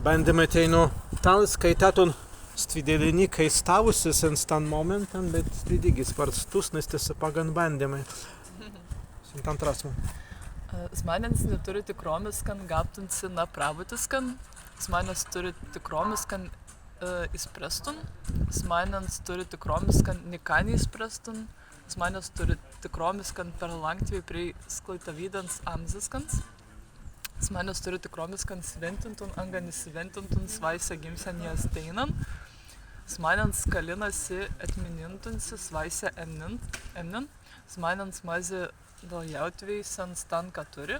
bandymai tai skaitatun stvidelinikai stavusis în stan momentan, bet stvidigi svarstus, nes tiesa pagan bandymai. Sintantrasmu. Smegenys neturi tikromis, kad gaptunsi napravūtis, kad smegenys turi tikromis, kad įspręstun, smegenys turi tikromis, kad niką neįspręstun, smegenys turi tikromis, kad per langtvį prie sklaitavydans amziskans, smegenys turi tikromis, kad sventintun, anga nesventintun, svaise gimsenijas teinan, smegenys kalinasi atminintunsi, svaise emnin, smegenys mazi dėl jautviai stan ką turi,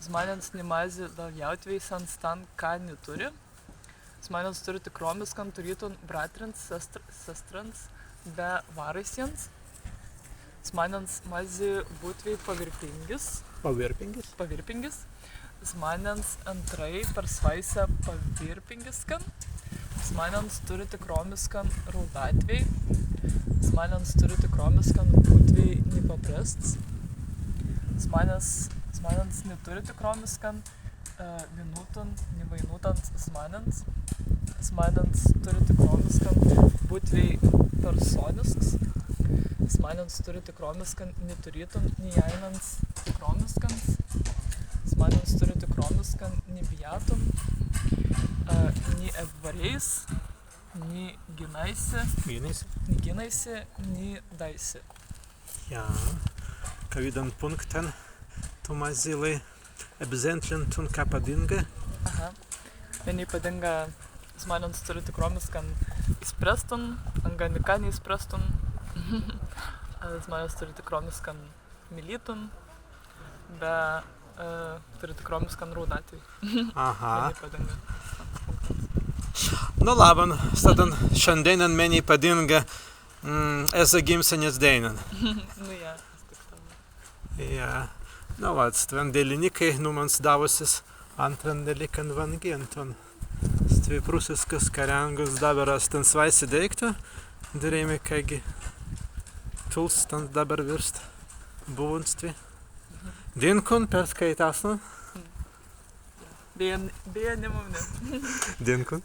smegenys nemazi dėl jautviai stan ką neturi, smegenys turi tikromis, kad turytun bratrins, sestrans be varaisiems, smegenys mazi būtviai pavirpingis, smegenys antrai per svaisę pavirpingis, kad smegenys turi tikromis, kad raudatviai, smegenys turi tikromis, kad būtviai nepaprasts, smegenys neturi tikromis, kad vienutun, nevainutant smegenys turi tikromis, kad būtviai personisks, smegenys turi tikromis, kad neturytum, nejainant tikromis, kad smegenys turi tikromis, kad nebijatum, nei apvariais, nei ginaisi, nei daisi. Ja, kavidan punkten tu mazilai apzentlintun ką padinga. Aha. Vieni padinga smegenys turi tikromis, kad įspręstun, anga niką neįspręstun. Smegenys turi tikromis, kad mylytun, be turi tikromis, kad raudatviai. Aha. Vieni padinga. Nu laban, stadan šiandienan meni padinga eza gimsenės deinan. Nu ja, tik tam. Ja. Nu vat, stvendelinikai numans davusis antran delikan vangienton. Stviprusiskas karengus dabaras ten svaisi deiktų, darėjime kagi tuls ten dabar virst buvunstvi. Dinkun perskaitasnu? Beje, nemumne. Dinkun?